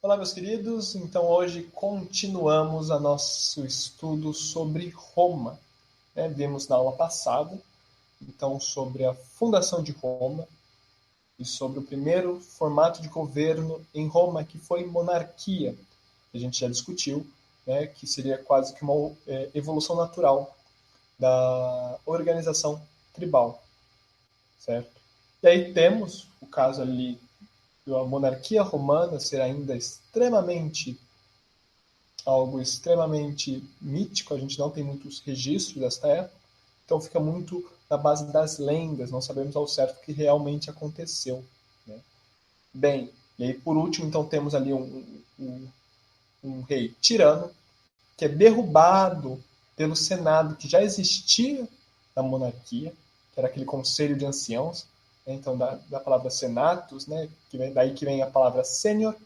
Olá, meus queridos. Então, hoje continuamos o nosso estudo sobre Roma. Vimos na aula passada, então, sobre a fundação de Roma e sobre o primeiro formato de governo em Roma, que foi monarquia. A gente já discutiu, que seria quase que uma evolução natural da organização tribal, certo? E aí temos o caso ali da monarquia romana ser ainda algo extremamente mítico, a gente não tem muitos registros dessa época, então fica muito na base das lendas, não sabemos ao certo o que realmente aconteceu. Né? Bem, e aí por último, então temos ali um rei tirano, que é derrubado pelo Senado que já existia na monarquia, que era aquele conselho de anciãos, então da palavra senatus, daí que vem a palavra sênior,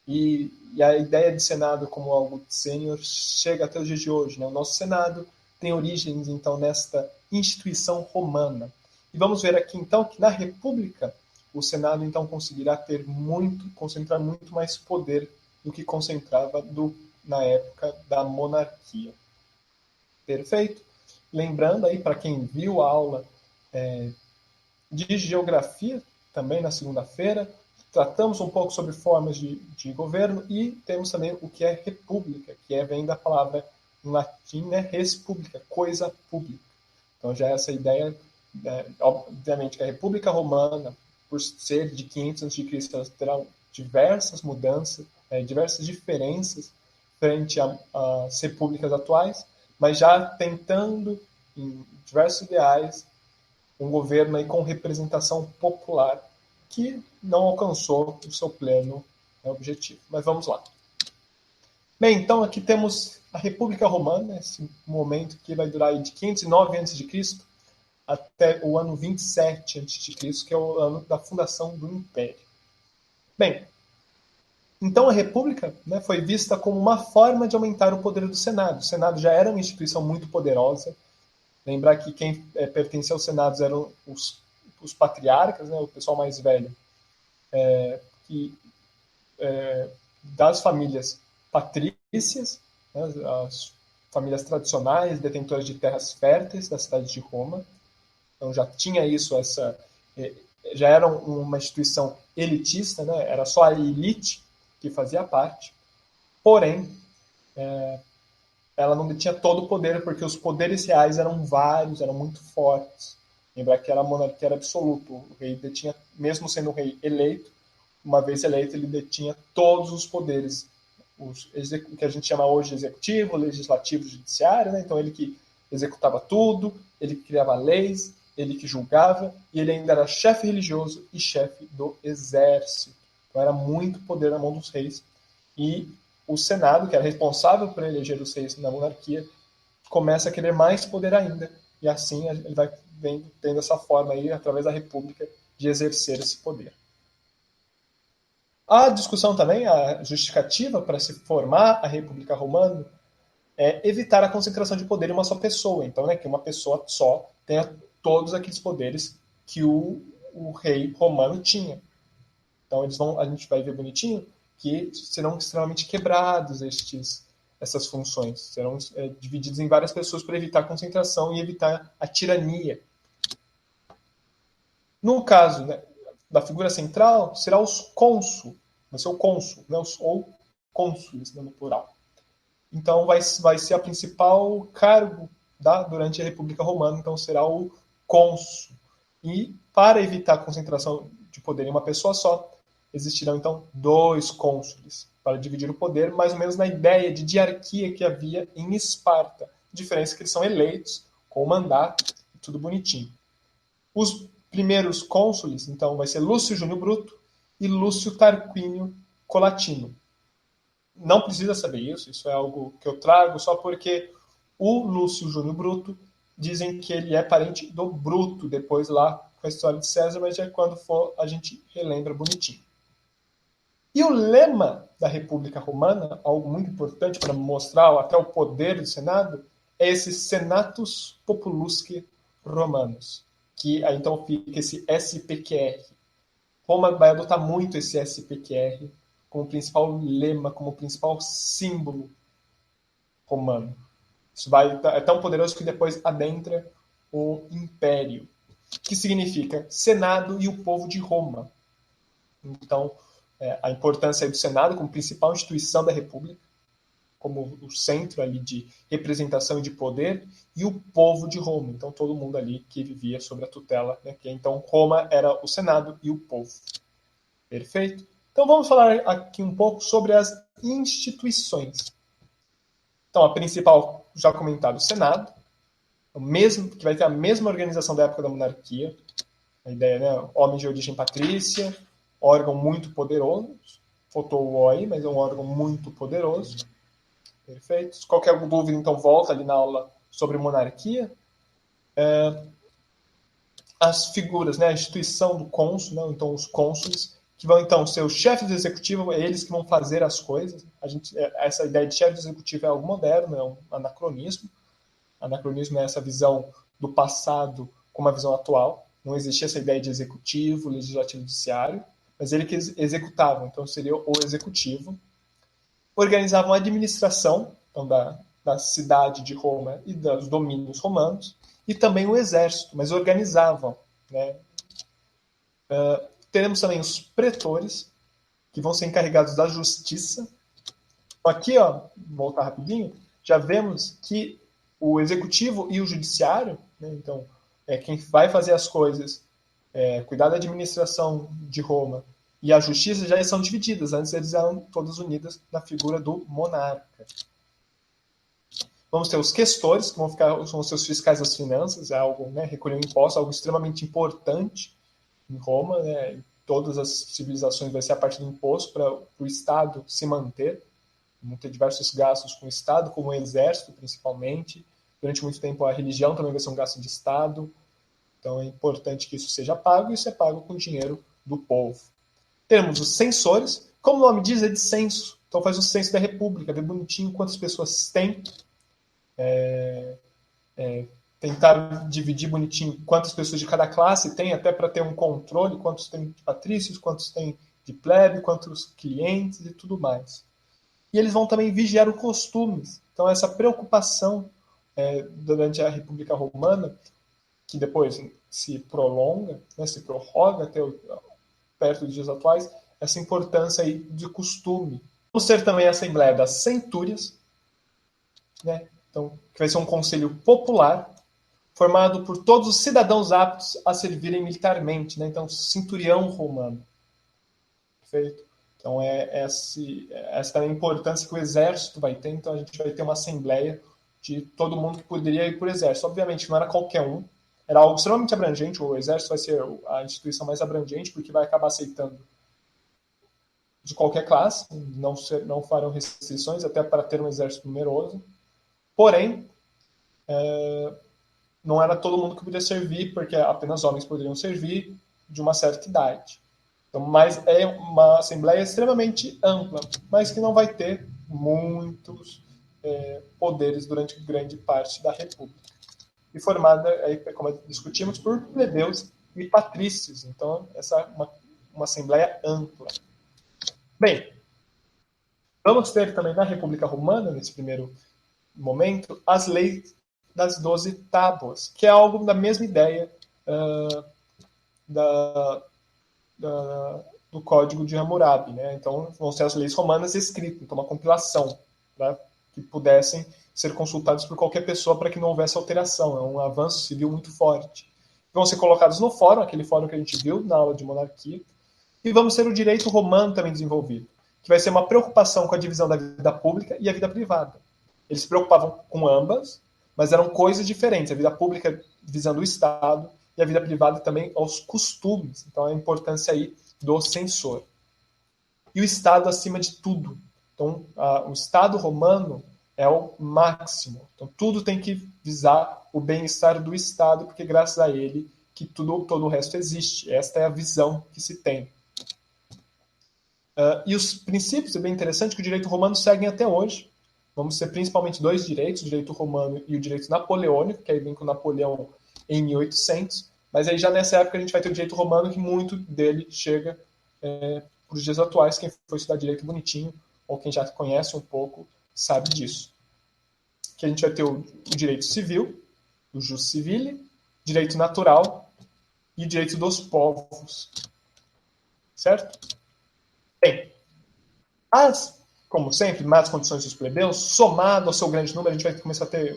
e a ideia de Senado como algo sênior chega até os dias de hoje. Né? O nosso Senado tem origens, então, nesta instituição romana. E vamos ver aqui, então, que na República o Senado, então, conseguirá concentrar muito mais poder do que concentrava na época da monarquia. Perfeito? Lembrando aí, para quem viu a aula de geografia, também na segunda-feira, tratamos um pouco sobre formas de governo e temos também o que é república, que vem da palavra em latim, res publica, coisa pública. Então já essa ideia, obviamente que a República Romana, por ser de 500 a.C., ela terá diversas mudanças, diversas diferenças frente às repúblicas atuais, mas já tentando, em diversos ideais, um governo aí com representação popular, que não alcançou o seu pleno objetivo. Mas vamos lá. Bem, então aqui temos a República Romana, esse momento que vai durar aí de 509 a.C. até o ano 27 a.C., que é o ano da fundação do Império. Bem, então a República foi vista como uma forma de aumentar o poder do Senado. O Senado já era uma instituição muito poderosa. Lembrar que quem pertencia aos Senados eram os patriarcas, o pessoal mais velho, das famílias patrícias, as famílias tradicionais, detentoras de terras férteis da cidade de Roma. Então já tinha isso, já era uma instituição elitista, era só a elite que fazia parte. Porém, ela não detinha todo o poder, porque os poderes reais eram vários, eram muito fortes. Lembrar que a monarquia era absoluta. O rei detinha, mesmo sendo um rei eleito, uma vez eleito, ele detinha todos os poderes, o que a gente chama hoje de executivo, legislativo, judiciário. Então ele que executava tudo, ele que criava leis, ele que julgava, e ele ainda era chefe religioso e chefe do exército. Então era muito poder na mão dos reis. E o Senado, que era responsável por eleger os reis na monarquia, começa a querer mais poder ainda. E assim ele vai tendo essa forma aí, através da República, de exercer esse poder. A discussão também, a justificativa para se formar a República Romana é evitar a concentração de poder em uma só pessoa. Então, que uma pessoa só tenha todos aqueles poderes que o rei romano tinha. Então, a gente vai ver bonitinho que serão extremamente quebrados essas funções. Serão divididos em várias pessoas para evitar a concentração e evitar a tirania. No caso da figura central, será os cônsul, vai ser o cônsul, ou cônsules, no plural. Então, vai ser o principal cargo durante a República Romana, então será o cônsul. E, para evitar a concentração de poder em uma pessoa só, existirão, então, 2 cônsules para dividir o poder, mais ou menos na ideia de diarquia que havia em Esparta. A diferença é que eles são eleitos, com mandato, tudo bonitinho. Os primeiros cônsules, então, vai ser Lúcio Júnior Bruto e Lúcio Tarquínio Colatino. Não precisa saber isso é algo que eu trago só porque o Lúcio Júnior Bruto dizem que ele é parente do Bruto, depois lá com a história de César, mas já quando for a gente relembra bonitinho. E o lema da República Romana, algo muito importante para mostrar até o poder do Senado, é esse Senatus Populusque Romanus, que aí então fica esse SPQR. Roma vai adotar muito esse SPQR como principal lema, como principal símbolo romano. Isso é tão poderoso que depois adentra o império, que significa Senado e o povo de Roma. Então, a importância do Senado como principal instituição da República, como o centro ali de representação e de poder, e o povo de Roma. Então, todo mundo ali que vivia sob a tutela, né? Que então Roma era o Senado e o povo. Perfeito? Então, vamos falar aqui um pouco sobre as instituições. Então, a principal, já comentado, o Senado, o mesmo, que vai ter a mesma organização da época da monarquia. A ideia, né? Homem de origem patrícia, órgão muito poderoso. Faltou o O aí, mas é um órgão muito poderoso. Perfeito. Se qualquer dúvida, então, volta ali na aula sobre monarquia. As figuras, né? A instituição do cônsul, né? Então, os cônsules, que vão, então, ser os chefes do executivo, é eles que vão fazer as coisas. Essa ideia de chefe do executivo é algo moderno, é um anacronismo. Anacronismo é essa visão do passado com uma visão atual. Não existia essa ideia de executivo, legislativo, judiciário, mas ele que executava, então seria o executivo. Organizavam a administração, então, da cidade de Roma e dos domínios romanos, e também o exército, mas organizavam. Né? Teremos também os pretores, que vão ser encarregados da justiça. Aqui, ó, vou voltar rapidinho, já vemos que o executivo e o judiciário, né, então, quem vai fazer as coisas, cuidar da administração de Roma e a justiça já são divididas. Antes eles eram todas unidas na figura do monarca. Vamos ter os questores, que são os seus fiscais das finanças, é algo, né, recolher impostos, algo extremamente importante em Roma. Né, em todas as civilizações vai ser a partir do imposto para o Estado se manter. Vão ter diversos gastos com o Estado, como o exército, principalmente. Durante muito tempo, a religião também vai ser um gasto de Estado. Então, é importante que isso seja pago, e isso é pago com dinheiro do povo. Temos os censores, como o nome diz, é de censo. Então, faz o censo da República, vê bonitinho quantas pessoas tem. Tentar dividir bonitinho quantas pessoas de cada classe tem, até para ter um controle, quantos tem de patrícios, quantos tem de plebe, quantos clientes e tudo mais. E eles vão também vigiar os costumes. Então, essa preocupação durante a República Romana, que depois se prolonga, né, se prorroga até perto dos dias atuais, essa importância aí de costume. Vamos ter também a Assembleia das Centúrias, né, então, que vai ser um conselho popular, formado por todos os cidadãos aptos a servirem militarmente. Né, então, centurião romano. Perfeito? Então, essa é a importância que o exército vai ter. Então, a gente vai ter uma assembleia de todo mundo que poderia ir para o exército. Obviamente, não era qualquer um. Era algo extremamente abrangente. O exército vai ser a instituição mais abrangente, porque vai acabar aceitando de qualquer classe. Não farão restrições, até para ter um exército numeroso. Porém, não era todo mundo que podia servir, porque apenas homens poderiam servir de uma certa idade. Então, mas é uma assembleia extremamente ampla, mas que não vai ter muitos poderes durante grande parte da República. E formada, aí, como discutimos, por plebeus e patrícios. Então, essa é uma assembleia ampla. Bem, vamos ter também na República Romana, nesse primeiro momento, as leis das 12 tábuas, que é algo da mesma ideia do Código de Hammurabi. Né? Então, vão ser as leis romanas escritas, então uma compilação, né? Que pudessem ser consultados por qualquer pessoa para que não houvesse alteração. É um avanço civil muito forte. Vão ser colocados no fórum, aquele fórum que a gente viu na aula de monarquia, e vamos ter o direito romano também desenvolvido, que vai ser uma preocupação com a divisão da vida pública e a vida privada. Eles se preocupavam com ambas, mas eram coisas diferentes. A vida pública visando o Estado e a vida privada também aos costumes. Então, a importância aí do censor. E o Estado acima de tudo. Então, o Estado romano é o máximo. Então, tudo tem que visar o bem-estar do Estado, porque graças a ele que todo o resto existe. Esta é a visão que se tem. E os princípios, é bem interessante que o direito romano segue até hoje. Vamos ter principalmente dois direitos, o direito romano e o direito napoleônico, que aí vem com Napoleão em 1800. Mas aí já nessa época a gente vai ter o direito romano, que muito dele chega para os dias atuais, quem for estudar direito bonitinho, ou quem já conhece um pouco, sabe disso. Que a gente vai ter o direito civil, o jus civile, direito natural e direito dos povos. Certo? Bem, como sempre, más condições dos plebeus, somado ao seu grande número, a gente vai começar a ter,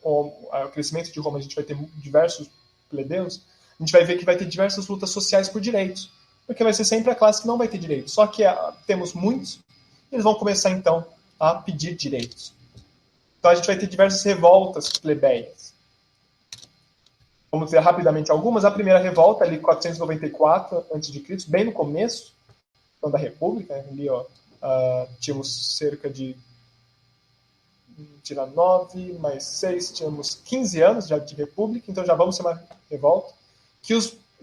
com o crescimento de Roma, a gente vai ter diversos plebeus, a gente vai ver que vai ter diversas lutas sociais por direitos, porque vai ser sempre a classe que não vai ter direitos. Só que temos muitos, e eles vão começar, então, a pedir direitos. Então a gente vai ter diversas revoltas plebeias. Vamos ver rapidamente algumas. A primeira revolta, ali 494 a.C., bem no começo então, da República, ali, ó, tínhamos cerca de tirar 9 mais 6, tínhamos 15 anos já de república, então já vamos ter uma revolta,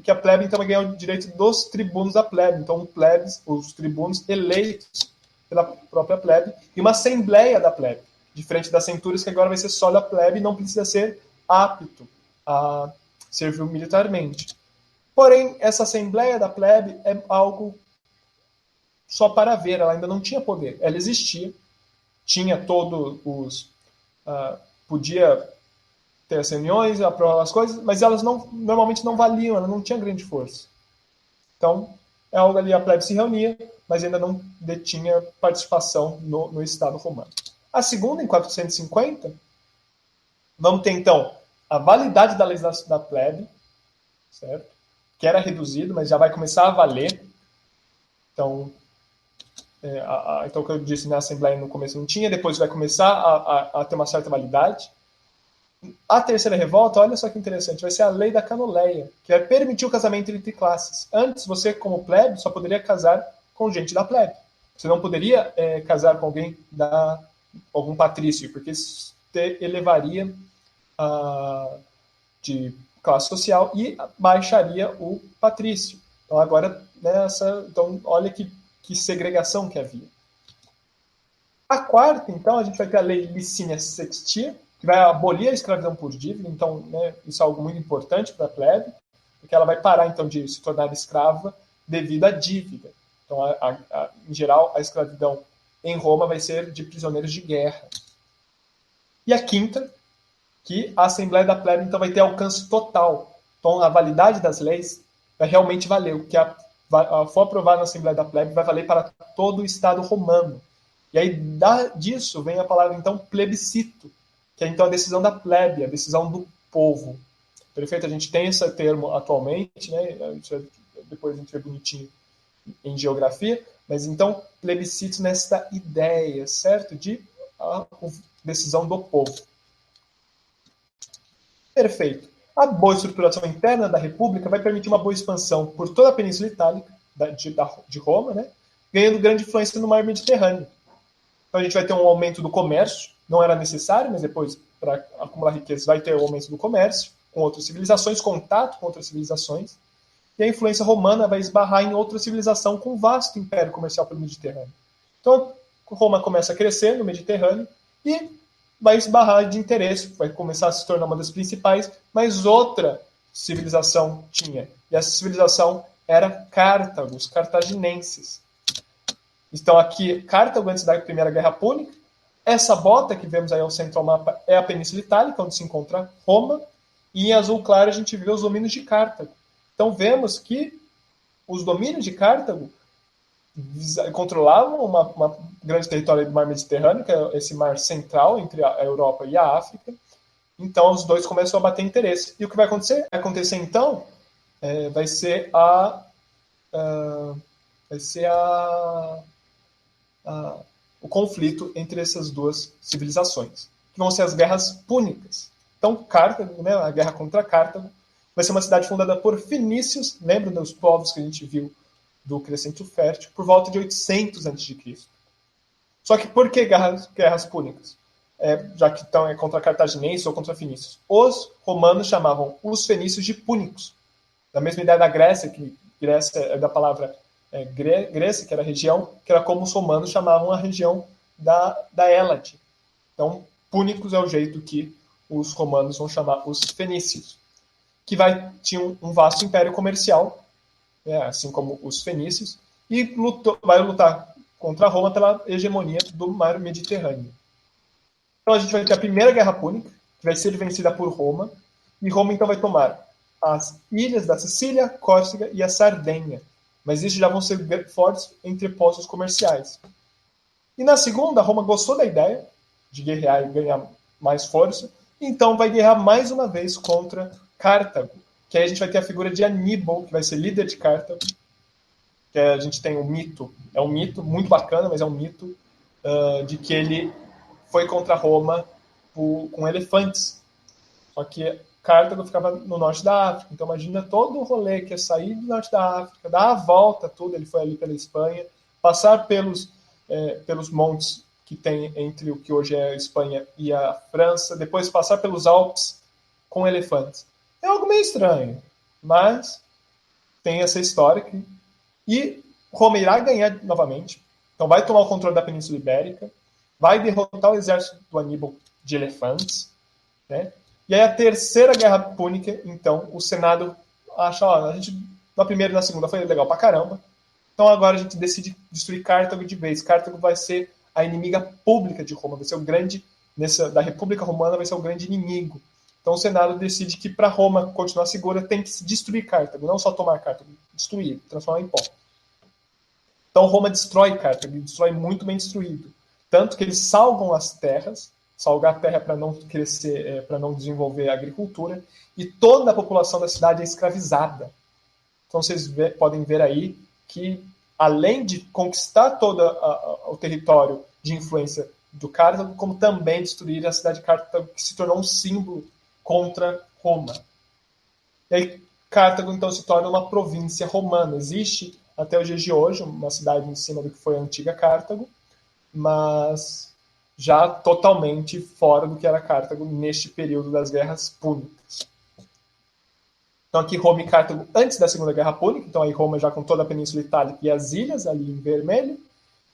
que a plebe então vai ganhar o direito dos tribunos da plebe, então os tribunos eleitos pela própria plebe, e uma assembleia da plebe, diferente das centúrias, que agora vai ser só da plebe e não precisa ser apto a servir militarmente. Porém, essa assembleia da plebe é algo só para ver, ela ainda não tinha poder, ela existia, tinha todos os... podia ter as reuniões, aprovar as coisas, mas elas normalmente não valiam, ela não tinha grande força. Então, é algo ali, a plebe se reunia, mas ainda não detinha participação no Estado romano. A segunda, em 450, vamos ter, então, a validade da legislação da plebe, certo? Que era reduzido, mas já vai começar a valer. Então, então, o que eu disse na Assembleia no começo não tinha, depois vai começar a ter uma certa validade. A terceira revolta, olha só que interessante, vai ser a lei da Canoleia, que vai permitir o casamento entre classes. Antes, você, como plebe, só poderia casar com gente da plebe. Você não poderia casar com alguém algum patrício, porque isso elevaria de classe social e baixaria o patrício. Então, agora, então olha que segregação que havia. A quarta, então, a gente vai ter a lei Licínia Sextia, que vai abolir a escravidão por dívida. Então, né, isso é algo muito importante para a plebe, porque ela vai parar, então, de se tornar escrava devido à dívida. Então, em geral, a escravidão em Roma vai ser de prisioneiros de guerra. E a quinta, que a Assembleia da Plebe, então, vai ter alcance total. Então, a validade das leis vai realmente valer. O que for aprovado na Assembleia da Plebe vai valer para todo o Estado romano. E aí, disso, vem a palavra, então, plebiscito, que é, então, a decisão da plebe, a decisão do povo. Perfeito? A gente tem esse termo atualmente, né? Depois a gente vê bonitinho em geografia, mas, então, plebiscito nessa ideia, certo? De decisão do povo. Perfeito. A boa estruturação interna da República vai permitir uma boa expansão por toda a Península Itálica, de Roma, né? Ganhando grande influência no mar Mediterrâneo. Então a gente vai ter um aumento do comércio, não era necessário, mas depois, para acumular riqueza, vai ter o aumento do comércio com outras civilizações, contato com outras civilizações, e a influência romana vai esbarrar em outra civilização com um vasto império comercial pelo Mediterrâneo. Então Roma começa a crescer no Mediterrâneo e vai esbarrar de interesse, vai começar a se tornar uma das principais, mas outra civilização tinha. E essa civilização era Cartago, os cartaginenses. Então aqui, Cartago, antes da Primeira Guerra Púnica. Essa bota que vemos aí ao centro do mapa é a Península Itálica, onde se encontra Roma. E em azul claro a gente vê os domínios de Cartago. Então vemos que os domínios de Cartago controlavam uma grande território do mar Mediterrâneo, que é esse mar central entre a Europa e a África. Então os dois começam a bater interesse. E o que vai acontecer? Vai acontecer então, vai ser o conflito entre essas duas civilizações, que vão ser as guerras púnicas. Então, Cartago, né, a guerra contra Cartago, vai ser uma cidade fundada por fenícios, lembra dos povos que a gente viu do Crescente Fértil, por volta de 800 a.C. Só que por que guerras púnicas? Já que então contra cartaginenses ou contra fenícios. Os romanos chamavam os fenícios de púnicos. Da mesma ideia da Grécia, que Grécia é da palavra Grécia, que era a região, que era como os romanos chamavam a região da Hélade. Então, púnicos é o jeito que os romanos vão chamar os fenícios, que tinham um vasto império comercial, assim como os fenícios, e vai lutar contra Roma pela hegemonia do mar Mediterrâneo. Então a gente vai ter a Primeira Guerra Púnica, que vai ser vencida por Roma, e Roma então vai tomar as ilhas da Sicília, Córcega e a Sardenha. Mas isso já vão ser fortes entrepostos comerciais. E na segunda, Roma gostou da ideia de guerrear e ganhar mais força, então vai guerrear mais uma vez contra Cartago, que aí a gente vai ter a figura de Aníbal, que vai ser líder de Cartago, que a gente tem um mito, é um mito muito bacana, mas é um mito de que ele foi contra Roma com elefantes. Só que Cartago ficava no norte da África, então imagina todo o rolê que é sair do norte da África, dar a volta tudo, ele foi ali pela Espanha, passar pelos montes que tem entre o que hoje é a Espanha e a França, depois passar pelos Alpes com elefantes. É algo meio estranho, mas tem essa história e Roma irá ganhar novamente, então vai tomar o controle da Península Ibérica, vai derrotar o exército do Aníbal de elefantes, né? E aí a Terceira Guerra Púnica, então, o Senado acha, a gente na primeira e na segunda foi legal pra caramba, então agora a gente decide destruir Cartago de vez. Cartago vai ser a inimiga pública de Roma, vai ser o grande, da República Romana vai ser o grande inimigo. Então o Senado decide que para Roma continuar segura tem que se destruir Cartago, não só tomar Cartago, destruir, transformar em pó. Então Roma destrói Cartago, destrói muito bem destruído. Tanto que eles salgam as terras, salgar a terra para não crescer, para não desenvolver a agricultura, e toda a população da cidade é escravizada. Então vocês podem ver aí que, além de conquistar todo o território de influência do Cartago, como também destruir a cidade de Cartago, que se tornou um símbolo contra Roma. E aí Cartago então se torna uma província romana. Existe até os dias de hoje uma cidade em cima do que foi a antiga Cartago, mas já totalmente fora do que era Cartago neste período das guerras púnicas. Então aqui Roma e Cartago antes da Segunda Guerra Púnica, então aí Roma já com toda a Península Itálica e as ilhas ali em vermelho,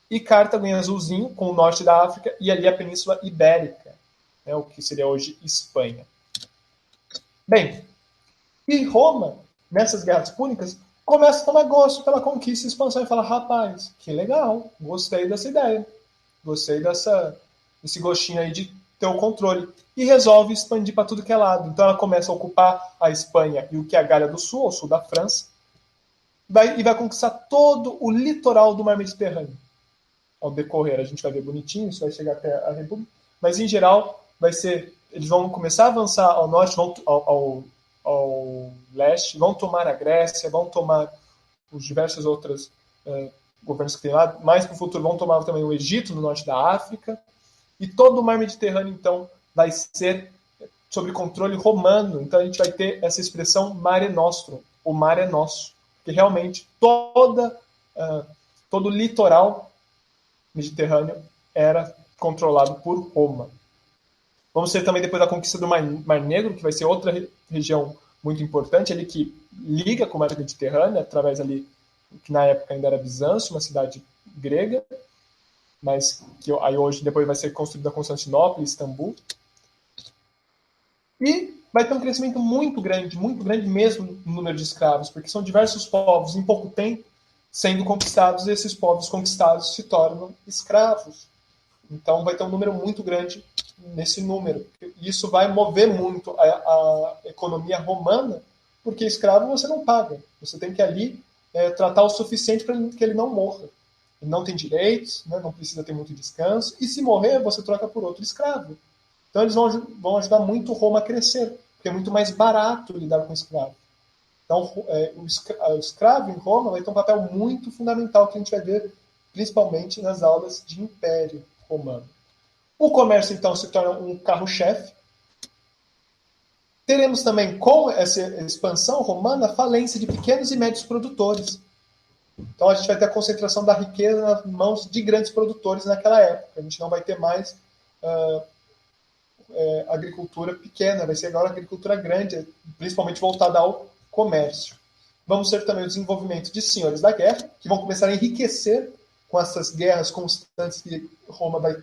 e Cartago em azulzinho com o norte da África e ali a Península Ibérica, né, o que seria hoje Espanha. Bem, e Roma, nessas guerras púnicas, começa a tomar gosto pela conquista e expansão e fala, rapaz, que legal, gostei dessa ideia, gostei desse gostinho aí de ter o controle. E resolve expandir para tudo que é lado. Então ela começa a ocupar a Espanha e o que é a Gália do Sul, ao sul da França, e vai conquistar todo o litoral do Mar Mediterrâneo. Ao decorrer, a gente vai ver bonitinho, isso vai chegar até a República, mas em geral vai ser, eles vão começar a avançar ao norte, vão ao leste, vão tomar a Grécia, vão tomar os diversos outros governos que tem lá, mais para o futuro vão tomar também o Egito, no norte da África, e todo o Mar Mediterrâneo, então, vai ser sob controle romano. Então a gente vai ter essa expressão Mare Nostrum, o mar é nosso, porque realmente todo o litoral mediterrâneo era controlado por Roma. Vamos ter também depois a conquista do Mar Negro, que vai ser outra região muito importante, ali que liga com o Mar Mediterrâneo, através ali, que na época ainda era Bizâncio, uma cidade grega, mas que aí hoje depois vai ser construída Constantinopla e Istambul. E vai ter um crescimento muito grande mesmo no número de escravos, porque são diversos povos em pouco tempo sendo conquistados, e esses povos conquistados se tornam escravos. Então vai ter um número muito grande nesse número. E isso vai mover muito a economia romana, porque escravo você não paga. Você tem que ali tratar o suficiente para que ele não morra. Ele não tem direitos, né, não precisa ter muito descanso, e se morrer, você troca por outro escravo. Então eles vão ajudar muito Roma a crescer, porque é muito mais barato lidar com escravo. Então o escravo em Roma vai ter um papel muito fundamental que a gente vai ver principalmente nas aulas de Império Romano. O comércio, então, se torna um carro-chefe. Teremos também, com essa expansão romana, a falência de pequenos e médios produtores. Então a gente vai ter a concentração da riqueza nas mãos de grandes produtores naquela época. A gente não vai ter mais agricultura pequena, vai ser agora agricultura grande, principalmente voltada ao comércio. Vamos ter também o desenvolvimento de senhores da guerra, que vão começar a enriquecer com essas guerras constantes que Roma vai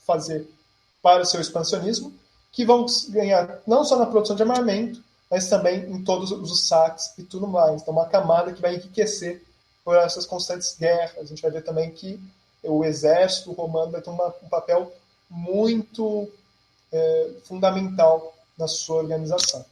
fazer para o seu expansionismo, que vão ganhar não só na produção de armamento, mas também em todos os saques e tudo mais. Então uma camada que vai enriquecer por essas constantes guerras. A gente vai ver também que o exército romano vai ter um papel muito fundamental na sua organização.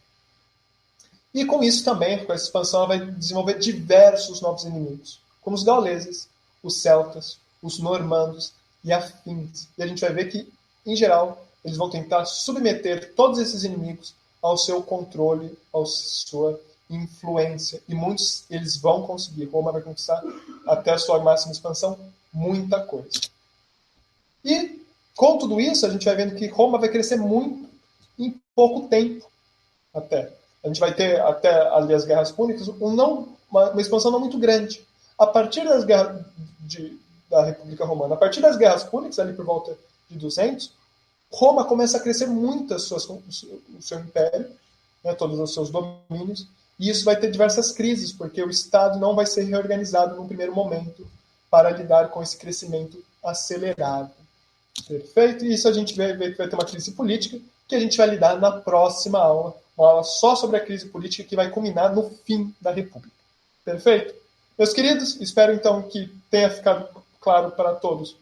E com isso também, com essa expansão, ela vai desenvolver diversos novos inimigos, como os gauleses, os celtas, os normandos e afins. E a gente vai ver que, em geral, eles vão tentar submeter todos esses inimigos ao seu controle, à sua influência. E muitos eles vão conseguir. Roma vai conquistar, até a sua máxima expansão, muita coisa. E, com tudo isso, a gente vai vendo que Roma vai crescer muito em pouco tempo, até. A gente vai ter, até ali as guerras púnicas, uma expansão não muito grande. A partir das guerras da República Romana, a partir das guerras púnicas, ali por volta de 200, Roma começa a crescer muito o seu império, né, todos os seus domínios, e isso vai ter diversas crises, porque o Estado não vai ser reorganizado num primeiro momento para lidar com esse crescimento acelerado. Perfeito? E isso a gente vai ver que vai ter uma crise política, que a gente vai lidar na próxima aula, uma aula só sobre a crise política que vai culminar no fim da República. Perfeito? Meus queridos, espero então que tenha ficado claro para todos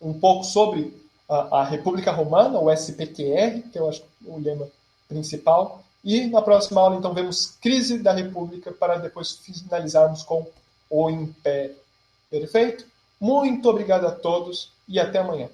um pouco sobre a República Romana, o SPQR, que eu acho o lema principal. E na próxima aula, então, vemos crise da República para depois finalizarmos com o Império. Perfeito? Muito obrigado a todos e até amanhã.